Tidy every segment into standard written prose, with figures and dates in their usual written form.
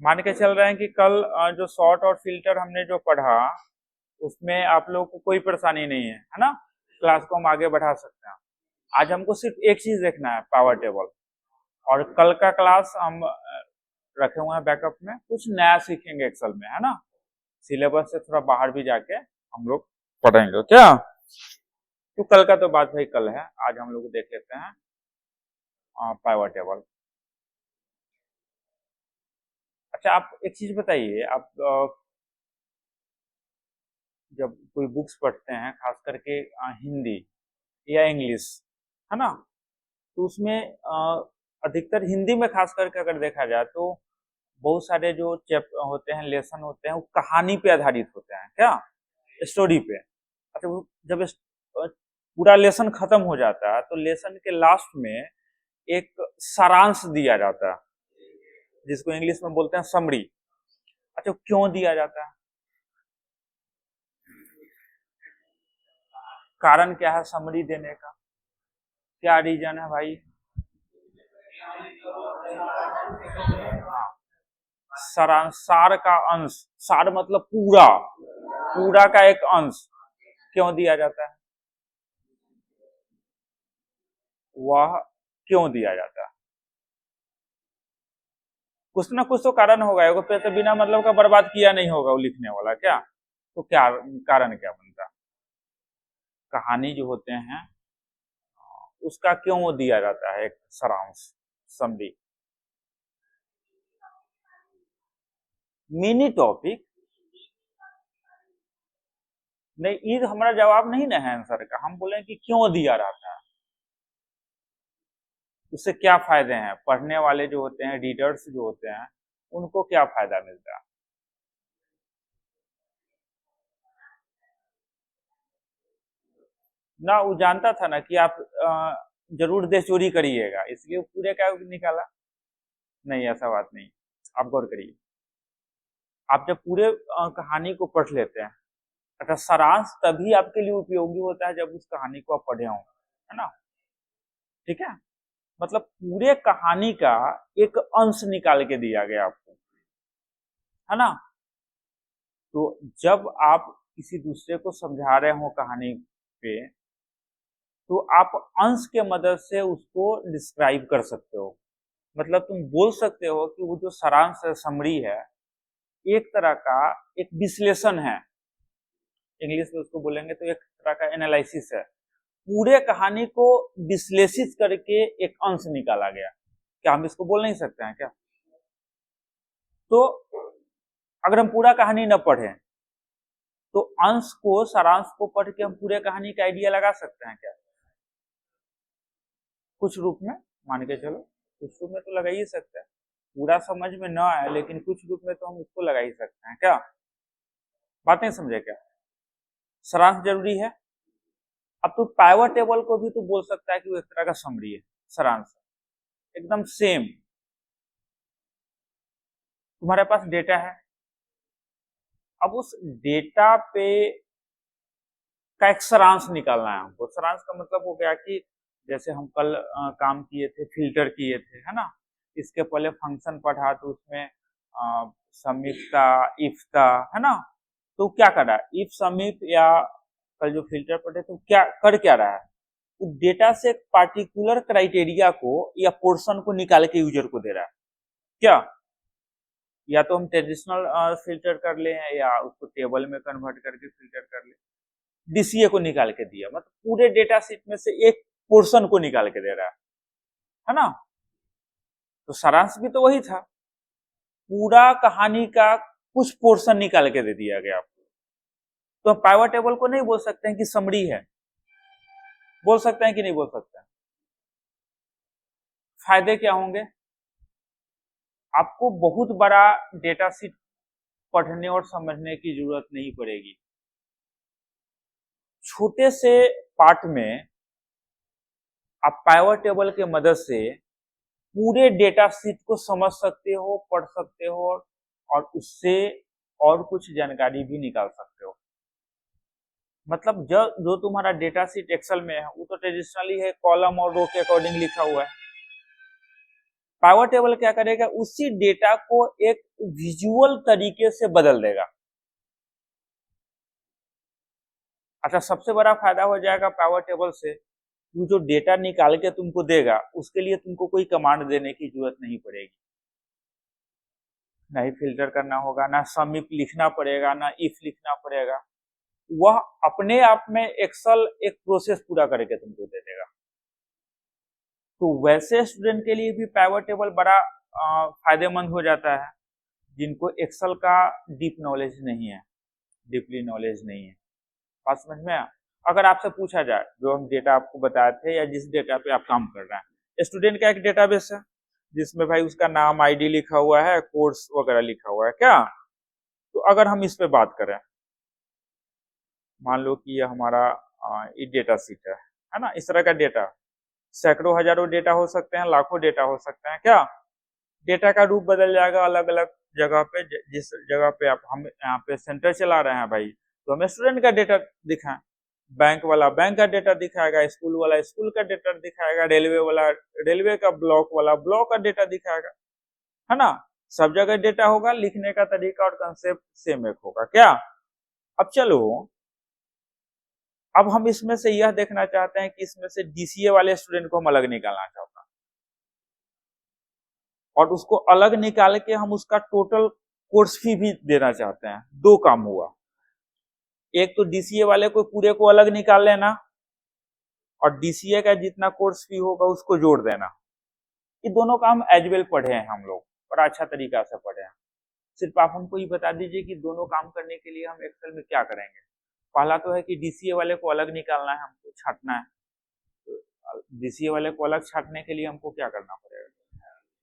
मान के चल रहे हैं कि कल जो शॉर्ट और फिल्टर हमने जो पढ़ा उसमें आप लोगों को कोई परेशानी नहीं है ना। क्लास को हम आगे बढ़ा सकते हैं। आज हमको सिर्फ एक चीज देखना है, पावर टेबल। और कल का क्लास हम रखे हुए हैं बैकअप में, कुछ नया सीखेंगे एक्सेल में, है ना। सिलेबस से थोड़ा बाहर भी जाके हम लोग पढ़ेंगे क्या। तो कल का तो बात भाई कल है, आज हम लोग देख लेते हैं पावर टेबल। अच्छा, आप एक चीज बताइए, आप जब कोई बुक्स पढ़ते हैं खास करके हिंदी या इंग्लिश, है ना, तो उसमें अधिकतर हिंदी में खास करके अगर देखा जाए तो बहुत सारे जो चैप होते हैं, लेसन होते हैं, वो कहानी पे आधारित होते हैं क्या, स्टोरी पे। अच्छा, वो जब पूरा लेसन खत्म हो जाता है तो लेसन के लास्ट में एक सारांश दिया जाता है, जिसको इंग्लिश में बोलते हैं समरी। अच्छा, क्यों दिया जाता है, कारण क्या है समरी देने का, क्या रीजन है भाई। हाँ, सारांश, सार का अंश, सार मतलब पूरा, पूरा का एक अंश क्यों दिया जाता है, वह क्यों दिया जाता है। कुछ ना कुछ तो कारण होगा, एगो पे तो बिना मतलब का बर्बाद किया नहीं होगा वो लिखने वाला क्या। तो क्या कारण क्या बनता है, कहानी जो होते हैं उसका क्यों वो दिया जाता है एक सारांश, समरी। मिनी टॉपिक नहीं, ये हमारा जवाब नहीं ना है आंसर का। हम बोले कि क्यों दिया जाता है, उससे क्या फायदे हैं, पढ़ने वाले जो होते हैं, रीडर्स जो होते हैं, उनको क्या फायदा मिलता है। ना वो जानता था ना कि आप जरूर देश चोरी करिएगा, इसलिए वो पूरे का निकाला। नहीं, ऐसा बात नहीं। आप गौर करिए, आप जब पूरे कहानी को पढ़ लेते हैं, अच्छा, सारांश तभी आपके लिए उपयोगी होता है जब उस कहानी को आप पढ़े हों, है ना। ठीक है, मतलब पूरे कहानी का एक अंश निकाल के दिया गया आपको, है ना। तो जब आप किसी दूसरे को समझा रहे हो कहानी पे, तो आप अंश के मदद से उसको डिस्क्राइब कर सकते हो। मतलब तुम बोल सकते हो कि वो जो सारांश है, समरी है, एक तरह का एक विश्लेषण है। इंग्लिश में उसको बोलेंगे तो एक तरह का एनालिसिस है। पूरे कहानी को विश्लेषित करके एक अंश निकाला गया। क्या हम इसको बोल नहीं सकते हैं क्या। तो अगर हम पूरा कहानी न पढ़ें तो अंश को, सारांश को पढ़ के हम पूरे कहानी का आइडिया लगा सकते हैं क्या, कुछ रूप में। मान के चलो कुछ रूप में तो लगा ही सकते हैं, पूरा समझ में न आए लेकिन कुछ रूप में तो हम उसको लगा ही सकते हैं क्या। बातें समझे क्या, सारांश जरूरी है। अब तो पाइवट टेबल को भी तो बोल सकता है कि वो एक तरह का समरी है, सारांश, एकदम सेम। तुम्हारे पास डेटा है, अब उस डेटा पे का एक सारांश निकालना है हमको। सारांश का मतलब हो गया कि जैसे हम कल काम किए थे, फिल्टर किए थे, है ना। इसके पहले फंक्शन पढ़ा तो उसमें समित था, इफ था, है ना। तो क्या कर रहा है, इफ समित, या कल जो फिल्टर पढ़े तो क्या कर क्या रहा है, वो डेटा से एक पार्टिकुलर क्राइटेरिया को या पोर्शन को निकाल के यूजर को दे रहा है क्या। या तो हम ट्रेडिशनल फिल्टर कर ले हैं या उसको टेबल में कन्वर्ट करके फिल्टर कर ले। डीसीए को निकाल के दिया, मतलब पूरे डेटा सेट में से एक पोर्शन को निकाल के दे रहा है ना। तो सारांश भी तो वही था, पूरा कहानी का कुछ पोर्शन निकाल के दे दिया गया आपको। तो हम पाइवट टेबल को नहीं बोल सकते हैं कि समरी है, बोल सकते हैं कि नहीं बोल सकते हैं। फायदे क्या होंगे, आपको बहुत बड़ा डेटा सेट पढ़ने और समझने की जरूरत नहीं पड़ेगी। छोटे से पार्ट में आप पाइवट टेबल के मदद से पूरे डेटा सीट को समझ सकते हो, पढ़ सकते हो, और उससे और कुछ जानकारी भी निकाल सकते हो। मतलब जो तुम्हारा डेटा सीट एक्सेल में है वो तो ट्रेडिशनली है, कॉलम और रो के अकॉर्डिंग लिखा हुआ है। पावर टेबल क्या करेगा, उसी डेटा को एक विजुअल तरीके से बदल देगा। अच्छा, सबसे बड़ा फायदा हो जाएगा पावर टेबल से, वो जो डेटा निकाल के तुमको देगा उसके लिए तुमको कोई कमांड देने की जरूरत नहीं पड़ेगी, ना ही फिल्टर करना होगा, ना सम इफ लिखना पड़ेगा, ना इफ लिखना पड़ेगा। वह अपने आप में एक्सेल एक प्रोसेस पूरा करके तुमको दे देगा। तो वैसे स्टूडेंट के लिए भी पावर टेबल बड़ा फायदेमंद हो जाता है जिनको एक्सेल का डीप नॉलेज नहीं है, डीपली नॉलेज नहीं है। बात समझ में आया? अगर आपसे पूछा जाए, जो हम डेटा आपको बताए थे या जिस डेटा पे आप काम कर रहे हैं, स्टूडेंट का एक डेटाबेस है जिसमें भाई उसका नाम, आईडी लिखा हुआ है, कोर्स वगैरह लिखा हुआ है क्या। तो अगर हम इस पे बात करें, मान लो कि ये हमारा ये डेटा सीट है ना, इस तरह का डेटा सैकड़ों हजारों डेटा हो सकते हैं, लाखों डेटा हो सकते हैं क्या। डेटा का रूप बदल जाएगा अलग अलग जगह पे। जिस जगह पे हम यहाँ पे सेंटर चला रहे हैं भाई, तो हमें स्टूडेंट का डेटा दिखाएं, बैंक वाला बैंक का डेटा दिखाएगा, स्कूल वाला स्कूल का डेटा दिखाएगा, रेलवे वाला रेलवे का, ब्लॉक वाला ब्लॉक का डेटा दिखाएगा, है ना। सब जगह डेटा होगा, लिखने का तरीका और कंसेप्ट सेम एक होगा क्या। अब चलो, अब हम इसमें से यह देखना चाहते हैं कि इसमें से डीसीए वाले स्टूडेंट को हम अलग निकालना चाहते हैं, और उसको अलग निकाल के हम उसका टोटल कोर्स फी भी देना चाहते हैं। दो काम हुआ, एक तो डीसीए वाले को पूरे को अलग निकाल लेना, और डीसीए का जितना कोर्स फी होगा उसको जोड़ देना। ये दोनों काम एज वेल पढ़े हैं हम लोग, बड़ा अच्छा तरीका से पढ़े हैं। सिर्फ आप हमको ये बता दीजिए कि दोनों काम करने के लिए हम एक्सेल में क्या करेंगे। पहला तो है कि डीसीए वाले को अलग निकालना है, हमको छांटना है। तो डीसीए वाले को अलग छांटने के लिए हमको क्या करना पड़ेगा,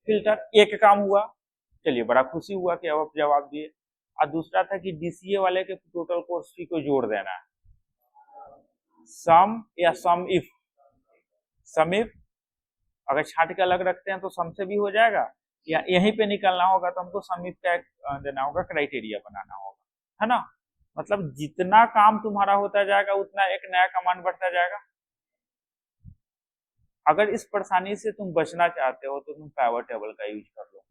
फिल्टर। एक काम हुआ, चलिए बड़ा खुशी हुआ कि अब आप जवाब दिए। और दूसरा था कि डीसीए वाले के टोटल कोर्स फी को जोड़ देना है, सम या सम इफ। सम इफ अगर छांट के अलग रखते हैं तो सम से भी हो जाएगा, या यहीं पे निकलना होगा तो हमको सम इफ का देना होगा, क्राइटेरिया बनाना होगा, है ना। मतलब जितना काम तुम्हारा होता जाएगा उतना एक नया कमांड बढ़ता जाएगा। अगर इस परेशानी से तुम बचना चाहते हो तो तुम पावर टेबल का यूज कर लो,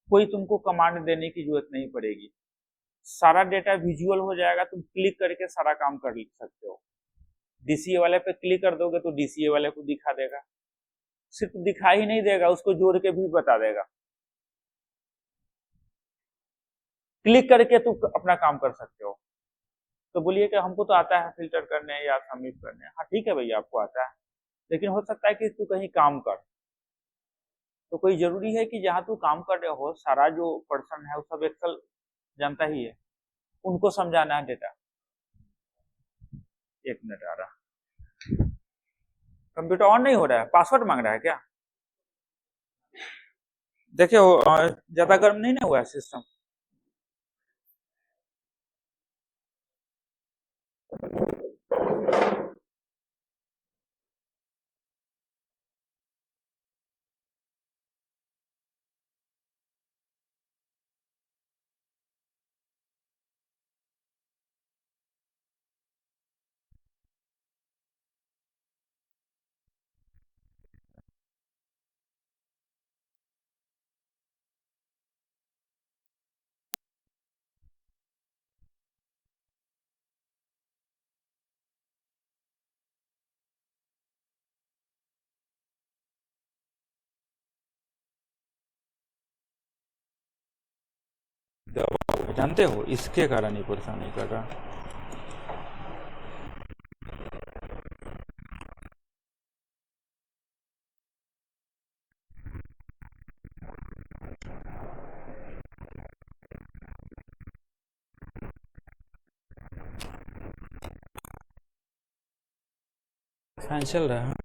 कोई तुमको कमांड देने की जरूरत नहीं पड़ेगी, सारा डेटा विजुअल हो जाएगा, तुम क्लिक करके सारा काम कर सकते हो। डीसीए वाले पे क्लिक कर दोगे तो डीसीए वाले को दिखा देगा, सिर्फ दिखा ही नहीं देगा, उसको जोड़ के भी बता देगा। क्लिक करके तुम अपना काम कर सकते हो। तो बोलिए कि हमको तो आता है फिल्टर करने या सबमिट करने, हाँ ठीक है भैया आपको आता है, लेकिन हो सकता है कि तू कहीं काम कर, तो कोई जरूरी है कि जहाँ तू काम कर रहे हो सारा जो पर्सन है वो सब एक्सेल जानता ही है, उनको समझाना है डेटा। एक मिनट आ रहा, कंप्यूटर ऑन नहीं हो रहा है, पासवर्ड मांग रहा है क्या। देखिए ज्यादा गर्म नहीं ना हुआ है सिस्टम। जानते हो इसके कारण ही परेशानी कर रहा। फैन चल रहा है,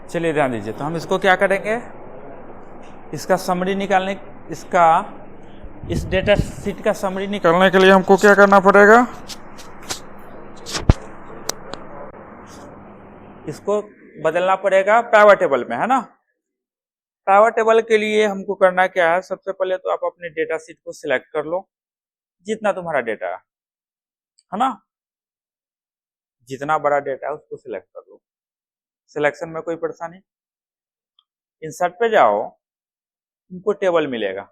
चलिए ध्यान दीजिए। तो हम इसको क्या करेंगे, इसका समरी निकालने, इसका इस डेटा शीट का समरी निकालने के लिए हमको क्या करना पड़ेगा, इसको बदलना पड़ेगा पाइवट टेबल में, है ना। पाइवट टेबल के लिए हमको करना क्या है, सबसे पहले तो आप अपने डेटा शीट को सिलेक्ट कर लो, जितना तुम्हारा डेटा है ना, जितना बड़ा डेटा है उसको सिलेक्ट कर लो। सिलेक्शन में कोई परेशानी, इंसर्ट पे जाओ, तुमको टेबल मिलेगा।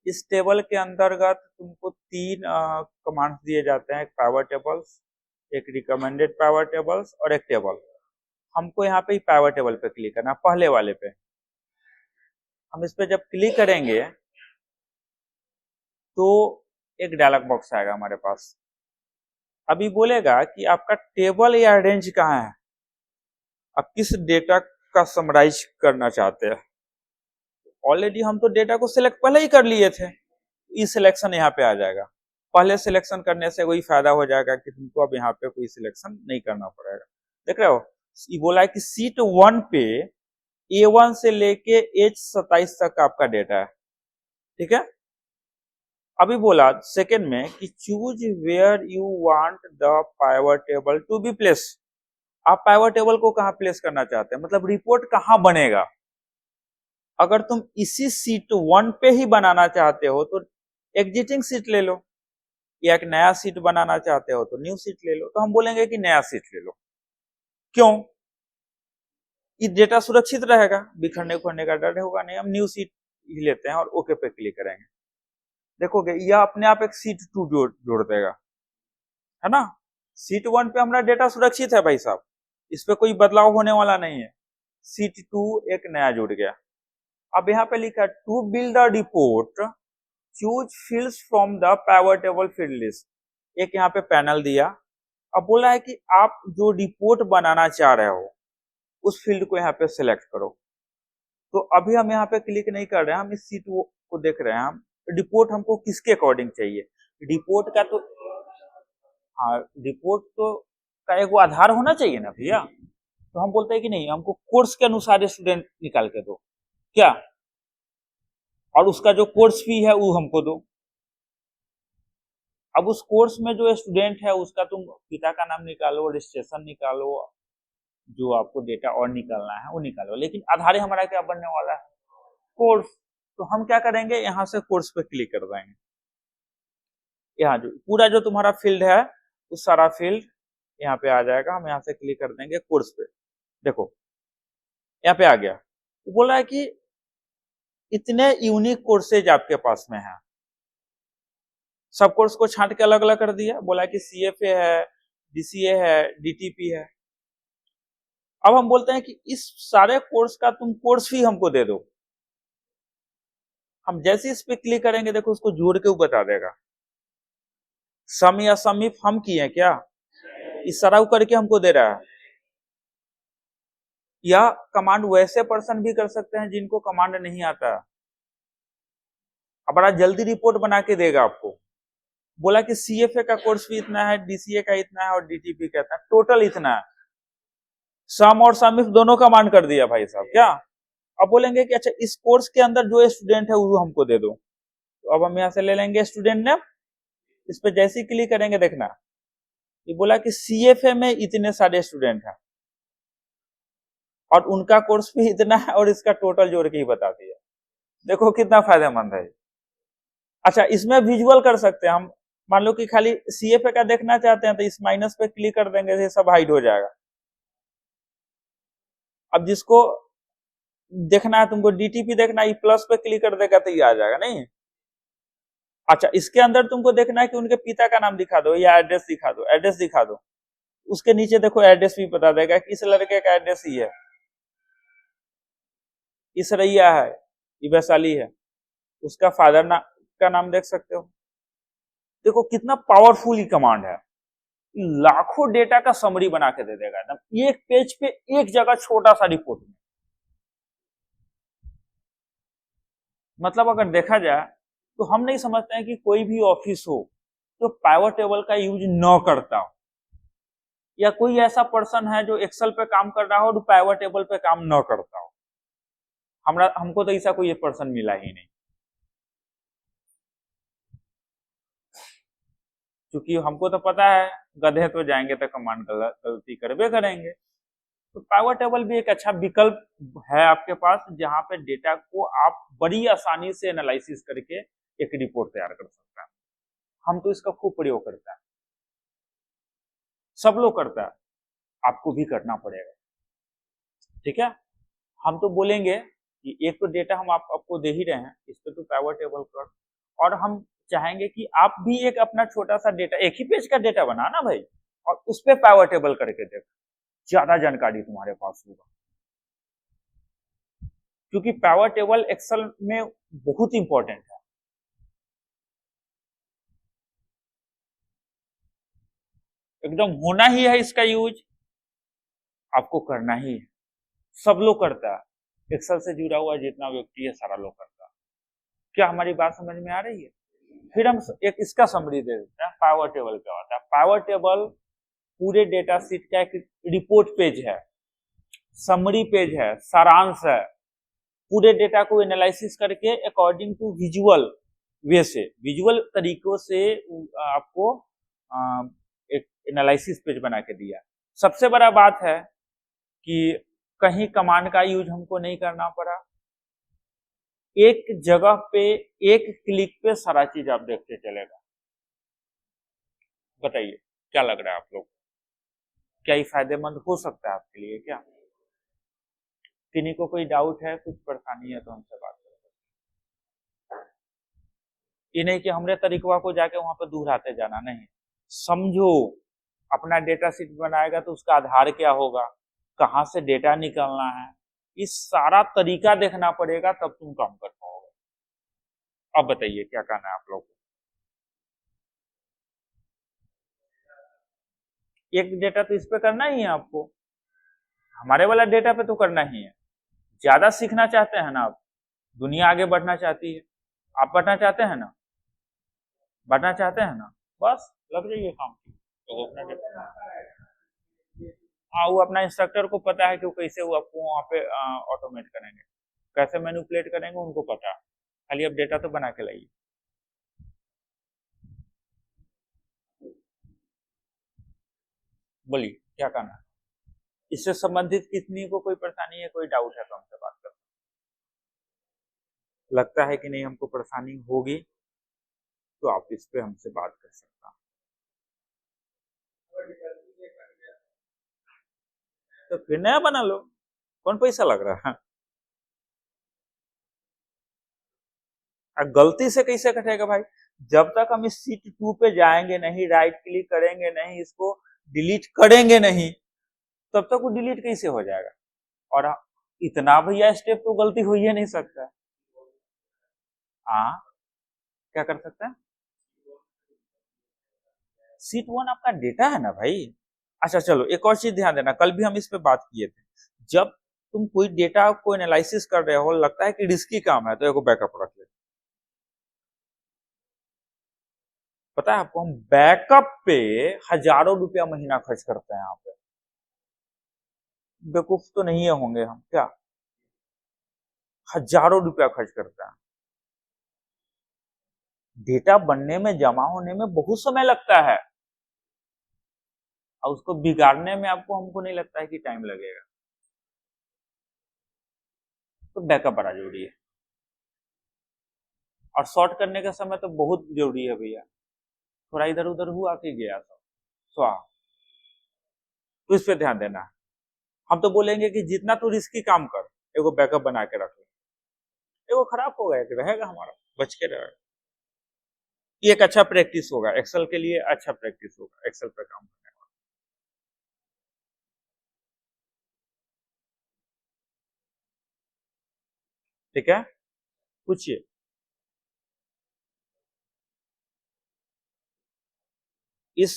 इस टेबल के अंतर्गत तुमको तीन कमांड्स दिए जाते हैं, एक पाइवट टेबल्स, एक रिकमेंडेड पाइवट टेबल्स और एक टेबल। हमको यहाँ पे पाइवट टेबल पे क्लिक करना, पहले वाले पे। हम इस पे जब क्लिक करेंगे तो एक डायलॉग बॉक्स आएगा हमारे पास। अभी बोलेगा कि आपका टेबल या रेंज कहाँ है, आप किस डेटा का समराइज करना चाहते हैं। ऑलरेडी हम तो डेटा को सिलेक्ट पहले ही कर लिए थे, ई सिलेक्शन यहाँ पे आ जाएगा। पहले सिलेक्शन करने से वही फायदा हो जाएगा कि तुमको अब यहाँ पे कोई सिलेक्शन नहीं करना पड़ेगा। देख रहे हो, ये बोला है कि सीट 1 पे A1 से लेके H27 तक आपका डेटा है, ठीक है। अभी बोला सेकंड में कि choose where you want the pivot table to be place. आप पाइवट टेबल को कहां प्लेस करना चाहते हैं, मतलब रिपोर्ट कहां बनेगा। अगर तुम इसी सीट 1 पे ही बनाना चाहते हो तो एग्जिटिंग सीट ले लो, या एक नया सीट बनाना चाहते हो तो न्यू सीट ले लो। तो हम बोलेंगे कि नया सीट ले लो। क्यों, ये डेटा सुरक्षित रहेगा, बिखरने उखड़ने का डर होगा नहीं। हम न्यू सीट ही लेते हैं और ओके पे क्लिक करेंगे। देखोगे यह अपने आप एक सीट 2 जोड़ देगा, है ना। सीट 1 पे हमारा डेटा सुरक्षित है भाई साहब, इस पे कोई बदलाव होने वाला नहीं है। सीट 2 एक नया जुड़ गया। अब यहाँ पे लिखा है to build the report choose fields from the pivot table field list. एक यहाँ पे पैनल दिया। अब बोला है कि आप जो रिपोर्ट बनाना चाह रहे हो उस फील्ड को यहाँ पे सिलेक्ट करो। तो अभी हम यहाँ पे क्लिक नहीं कर रहे हैं, हम इस सीट को देख रहे हैं। हम रिपोर्ट हमको किसके अकॉर्डिंग चाहिए, रिपोर्ट का तो, हाँ रिपोर्ट तो का एक आधार होना चाहिए ना भैया। तो हम बोलते हैं कि नहीं, हमको कोर्स के अनुसार स्टूडेंट निकाल के दो क्या, और उसका जो कोर्स फी है वो हमको दो। अब उस कोर्स में जो स्टूडेंट है उसका तुम पिता का नाम निकालो, रजिस्ट्रेशन निकालो, जो आपको डेटा और निकालना है वो निकालो, लेकिन आधार हमारा क्या बनने वाला है, कोर्स। तो हम क्या करेंगे, यहाँ से कोर्स पे क्लिक कर देंगे। यहाँ जो पूरा जो तुम्हारा फील्ड है उस सारा फील्ड यहाँ पे आ जाएगा। हम यहाँ से क्लिक कर देंगे कोर्स पे। देखो यहाँ पे आ गया। वो बोल रहा है कि इतने यूनिक कोर्सेज आपके पास में है। सब कोर्स को छांट के अलग अलग कर दिया, बोला कि CFA है, DCA है, DTP है। अब हम बोलते हैं कि इस सारे कोर्स का तुम कोर्स फी हमको दे दो। हम जैसे इस पे क्लिक करेंगे देखो उसको जोड़ के वो बता देगा। सम या समीप हम किए क्या, इस सारा करके हमको दे रहा है। या कमांड वैसे पर्सन भी कर सकते हैं जिनको कमांड नहीं आता, अब बड़ा जल्दी रिपोर्ट बना के देगा आपको। बोला कि CFA का कोर्स फी इतना है, DCA का इतना है और DTP का इतना, टोटल इतना है। सम और समीप दोनों कमांड कर दिया भाई साहब क्या। अब बोलेंगे कि अच्छा इस कोर्स के अंदर जो स्टूडेंट है वो हमको दे दो। तो अब हम यहाँ से ले लेंगे स्टूडेंट नेम। इस पे जैसे ही क्लिक करेंगे देखना ये बोला कि CFA में इतने सारे स्टूडेंट हैं और उनका कोर्स भी इतना है और इसका टोटल जोड़ के ही बता दिया। देखो कितना फायदेमंद है। अच्छा इसमें विजुअल कर सकते हैं हम, मान लो कि खाली CFA का देखना चाहते हैं तो इस माइनस पे क्लिक कर देंगे, ये सब हाइड हो जाएगा। अब जिसको देखना है तुमको DTP देखना है, प्लस पे क्लिक कर देगा तो ये आ जाएगा नहीं। अच्छा इसके अंदर तुमको देखना है कि उनके पिता का नाम दिखा दो या एड्रेस दिखा दो, एड्रेस दिखा दो। उसके नीचे देखो एड्रेस भी बता देगा कि इस लड़के का एड्रेस ही है, इस रैया है, ये वैशाली है। उसका फादर का नाम देख सकते हो। देखो कितना पावरफुल ये कमांड है, लाखों डेटा का समरी बना के दे देगा एकदम एक पेज पे, एक जगह छोटा सा रिपोर्ट में। मतलब अगर देखा जाए तो हम नहीं समझते हैं कि कोई भी ऑफिस हो तो पाइवट टेबल का यूज न करता हो, या कोई ऐसा पर्सन है जो एक्सेल पे काम कर रहा हो तो पाइवट टेबल पे काम न करता हो। हमको तो ऐसा कोई पर्सन मिला ही नहीं। क्योंकि हमको तो पता है गधे तो जाएंगे तो कमांड गलती करबे करेंगे। तो पावर टेबल भी एक अच्छा विकल्प है आपके पास, जहां पे डेटा को आप बड़ी आसानी से एनालिसिस करके एक रिपोर्ट तैयार कर सकते हैं। हम तो इसका खूब प्रयोग करते हैं, सब लोग करता है, आपको भी करना पड़ेगा। ठीक है, हम तो बोलेंगे कि एक तो डेटा हम आपको दे ही रहे हैं, इस पे तो पावर टेबल कर, और हम चाहेंगे कि आप भी एक अपना छोटा सा डेटा, एक ही पेज का डेटा बना ना भाई, और उस पे पावर टेबल करके देख, ज्यादा जानकारी तुम्हारे पास होगा। क्योंकि पावर टेबल एक्सेल में बहुत इंपॉर्टेंट है। एकदम होना ही है इसका यूज, आपको करना ही है, सब लोग करता है। एक्सेल से जुड़ा हुआ जितना व्यक्ति है सारा लोग करता है। क्या हमारी बात समझ में आ रही है? फिर हम एक इसका समरी दे देते हैं, पावर टेबल क्या होता है। पावर टेबल पूरे डेटा शीट का एक रिपोर्ट पेज है, समरी पेज है, सारांश है। पूरे डेटा को एनालिसिस करके अकॉर्डिंग टू विजुअल वे से, विजुअल तरीकों से आपको एक एनालिसिस पेज बना के दिया। सबसे बड़ा बात है कि कहीं कमांड का यूज हमको नहीं करना पड़ा, एक जगह पे एक क्लिक पे सारा चीज आप देखते चलेगा। बताइए क्या लग रहा है आप लोग, क्या ये फायदेमंद हो सकता है आपके लिए? क्या किन्हीं को कोई डाउट है, कुछ परेशानी है तो हमसे बात करें। ये नहीं कि हमने तरीका को जाके वहां पर दोहराते जाना, नहीं। समझो, अपना डेटा शीट बनाएगा तो उसका आधार क्या होगा, कहां से डेटा निकलना है, इस सारा तरीका देखना पड़ेगा, तब तुम काम कर पाओगे। अब बताइए क्या कहना है आप लोग को? एक डेटा तो इस पे करना ही है आपको, हमारे वाला डेटा पे तो करना ही है। ज्यादा सीखना चाहते हैं ना आप, दुनिया आगे बढ़ना चाहती है, आप बढ़ना चाहते हैं ना, बढ़ना चाहते हैं ना, बस लग जाइए काम। तो अपना हाँ, वो अपना इंस्ट्रक्टर को पता है कि वो कैसे वो आपको वहाँ पे ऑटोमेट करेंगे, कैसे मैनिपुलेट करेंगे, उनको पता है। खाली अब डेटा तो बना के लाइए। बोलिए क्या करना है, इससे संबंधित कितनी को कोई परेशानी है, कोई डाउट है तो हमसे बात कर। लगता है कि नहीं हमको परेशानी होगी, तो आप इस पे हमसे बात कर सकते हैं। तो फिर नया बना लो, कौन पैसा लग रहा है? गलती से कैसे कटेगा भाई? जब तक हम इस सीट 2 पे जाएंगे नहीं, राइट क्लिक करेंगे नहीं, इसको डिलीट करेंगे नहीं, तब तक वो डिलीट कैसे हो जाएगा? और इतना भैया स्टेप तो गलती हो ही नहीं सकता। हाँ, क्या कर सकते हैं? सीट 1 आपका डेटा है ना भाई। अच्छा चलो, एक और चीज ध्यान देना, कल भी हम इस पे बात किए थे। जब तुम कोई डेटा को एनालिसिस कर रहे हो, लगता है कि रिस्की काम है, तो एक बैकअप रख ले। पता है आपको, हम बैकअप पे हजारों रुपया महीना खर्च करते हैं यहाँ पे। बेवकूफ तो नहीं होंगे हम क्या? हजारों रुपया खर्च करते हैं। डेटा बनने में, जमा होने में बहुत समय लगता है, और उसको बिगाड़ने में आपको, हमको नहीं लगता है कि टाइम लगेगा। तो बैकअप बड़ा जरूरी है, और शॉर्ट करने का समय तो बहुत जरूरी है भैया। थोड़ा इधर उधर हुआ कि गया सब स्वाह, तो इस पे ध्यान देना है। हम तो बोलेंगे कि जितना तू रिस्की काम कर, एगो बैकअप बना के रख ले। एगो खराब हो गया कि रहेगा हमारा, बच के रहेगा। ये एक अच्छा प्रैक्टिस होगा एक्सेल के लिए, अच्छा प्रैक्टिस होगा एक्सेल पे काम करने का। ठीक है, पूछिए। इस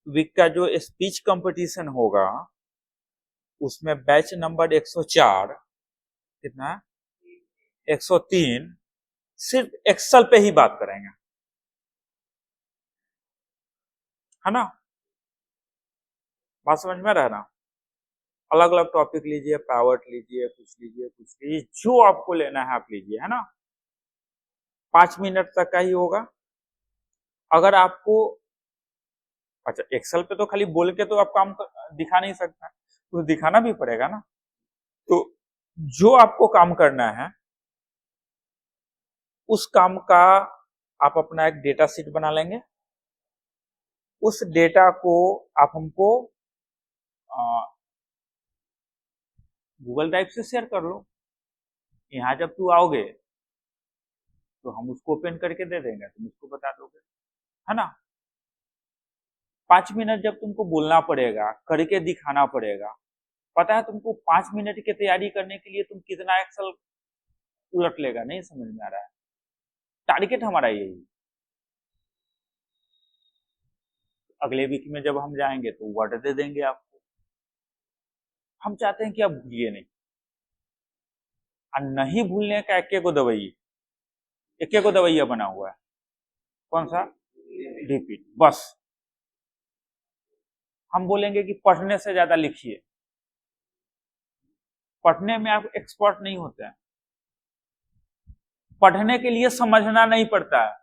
वीक का जो स्पीच कंपटीशन होगा, उसमें बैच नंबर 104, कितना, 103, सिर्फ एक्सेल पे ही बात करेंगे, है ना? बात समझ में रहा ना? अलग अलग टॉपिक लीजिए, पावर्ट लीजिए, कुछ लीजिए, कुछ लीजिए, जो आपको लेना है आप लीजिए, है ना? 5 मिनट तक का ही होगा। अगर आपको, अच्छा एक्सेल पे तो खाली बोल के तो आप काम दिखा नहीं सकता, तो दिखाना भी पड़ेगा ना। तो जो आपको काम करना है उस काम का आप अपना एक डेटा शीट बना लेंगे। उस डेटा को आप हमको गूगल ड्राइव से शेयर कर लो। यहाँ जब तू आओगे तो हम उसको ओपन करके दे देंगे, तुम उसको बता दोगे, है ना। 5 मिनट जब तुमको बोलना पड़ेगा, करके दिखाना पड़ेगा। पता है तुमको 5 मिनट की तैयारी करने के लिए तुम कितना एक्सेल उलट लेगा, नहीं समझ में आ रहा है। टारगेट हमारा यही। अगले वीक में जब हम जाएंगे तो वर्ड दे देंगे आपको। हम चाहते हैं कि आप भूलिए नहीं, और नहीं भूलने का एक को दवाइया बना हुआ है। कौन सा? रिपीट। बस हम बोलेंगे कि पढ़ने से ज्यादा लिखिए। पढ़ने में आप एक्सपर्ट नहीं होते हैं। पढ़ने के लिए समझना नहीं पड़ता है।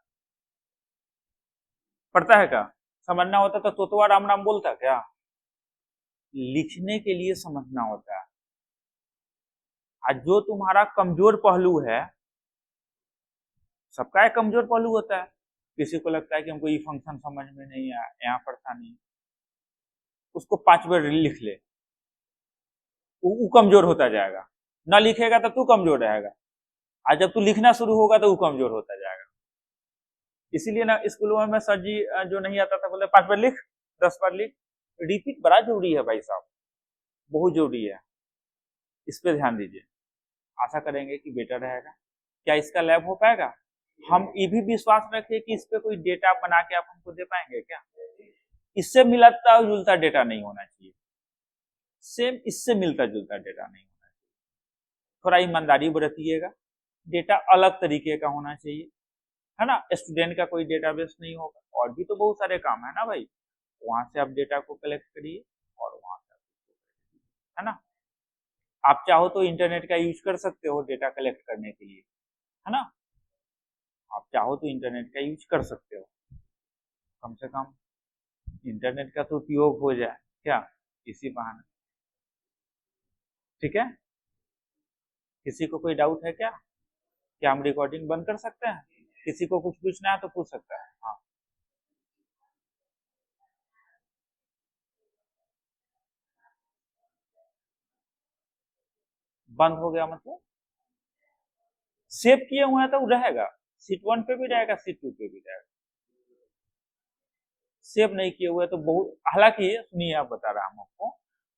पढ़ता है क्या? समझना होता तो तोतवा राम राम बोलता क्या? लिखने के लिए समझना होता है। आज जो तुम्हारा कमजोर पहलू है, सबका एक कमजोर पहलू होता है। किसी को लगता है कि हमको ये फंक्शन समझ में नहीं आया, यहाँ पढ़ता नहीं, उसको 5 बार लिख ले, वो कमजोर होता जाएगा। ना लिखेगा तो तू कमजोर रहेगा, आज जब तू लिखना शुरू होगा तो वो कमजोर होता जाएगा। इसीलिए ना स्कूलों में सर जी जो नहीं आता था बोले 5 बार लिख, 10 बार लिख। रिपीट बड़ा जरूरी है भाई साहब, बहुत जरूरी है। इस पे ध्यान दीजिए। आशा करेंगे कि बेटर रहेगा। क्या इसका लैब हो पाएगा? हम ये भी विश्वास रखें कि इस पे कोई डेटा बना के आप हमको दे पाएंगे क्या? इससे मिलता जुलता डेटा नहीं होना चाहिए, सेम इससे मिलता जुलता डेटा नहीं होना चाहिए। थोड़ा ईमानदारी बरतिएगा। डेटा अलग तरीके का होना चाहिए, है ना। स्टूडेंट का कोई डेटाबेस नहीं होगा, और भी तो बहुत सारे काम है ना भाई। वहां से आप डेटा को कलेक्ट करिए और वहां से है ना। आप चाहो तो इंटरनेट का यूज कर सकते हो डेटा कलेक्ट करने के लिए, है ना। आप चाहो तो इंटरनेट का यूज कर सकते हो। कम से कम इंटरनेट का तो उपयोग हो जाए क्या, इसी बहाने। ठीक है, किसी को कोई डाउट है क्या? क्या हम रिकॉर्डिंग बंद कर सकते हैं? किसी को कुछ पूछना है तो पूछ सकता है। हाँ, बंद हो गया मतलब सेव किए हुए हैं तो रहेगा। सीट 1 पे भी रहेगा, सीट 2 पे भी रहेगा। सेव नहीं किए हुए तो बहुत, हालांकि सुनिए आप बता रहा हूं आपको,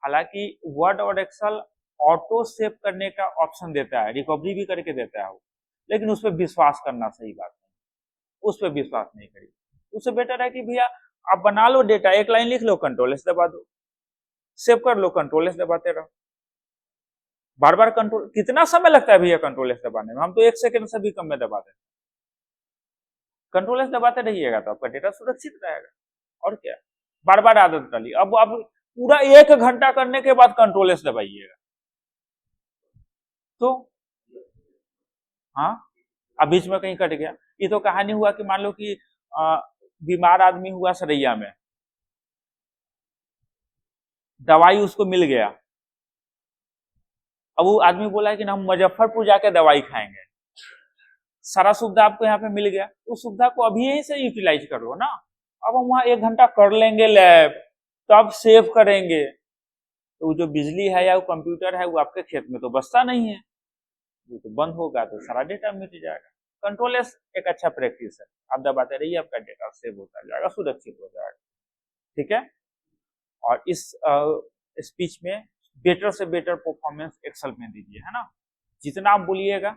हालांकि वर्ड और एक्सेल ऑटो सेव करने का ऑप्शन देता है, रिकवरी भी करके देता है वो, लेकिन उस पर विश्वास करना सही बात नहीं। उस पर विश्वास नहीं करिए। उससे बेटर है कि भैया आप बना लो डेटा, एक लाइन लिख लो, कंट्रोल एस दबा दो, सेव कर लो, कंट्रोल एस दबाते रहो। बार बार कंट्रोल, कितना समय लगता है भैया कंट्रोल एस दबाने में? हम तो 1 सेकंड से भी कम में दबा देते। कंट्रोल एस दबाते रहिएगा तो आपका डेटा सुरक्षित रहेगा। और क्या, बार बार आदत डालिए। अब आप पूरा 1 घंटा करने के बाद कंट्रोल एस दबाइएगा तो, हाँ, अब बीच में कहीं कट गया। ये तो कहानी हुआ कि मान लो कि बीमार आदमी हुआ सरैया में, दवाई उसको मिल गया। अब वो आदमी बोला है कि ना हम मुजफ्फरपुर जाके दवाई खाएंगे। सारा सुविधा आपको यहाँ पे मिल गया, उस सुविधा को अभी यहीं से यूटिलाइज कर लो ना। अब हम वहां 1 घंटा कर लेंगे लैब, तब सेव करेंगे, तो जो बिजली है या वो कंप्यूटर है वो आपके खेत में तो बसता नहीं है, वो तो बंद होगा तो सारा डेटा मिट जाएगा। कंट्रोल एस एक अच्छा प्रैक्टिस है, आप दबाते रहिए, आपका डेटा सेव होता जाएगा, सुरक्षित हो जाएगा। ठीक है, और इस स्पीच में बेटर से बेटर परफॉर्मेंस एक्सेल में दीजिए, है ना। जितना आप बोलिएगा।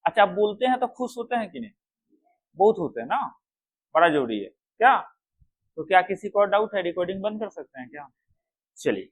अच्छा, आप बोलते हैं तो खुश होते हैं कि नहीं? बहुत होते हैं ना, बड़ा जरूरी है क्या। तो क्या किसी को और डाउट है? रिकॉर्डिंग बंद कर सकते हैं क्या? चलिए।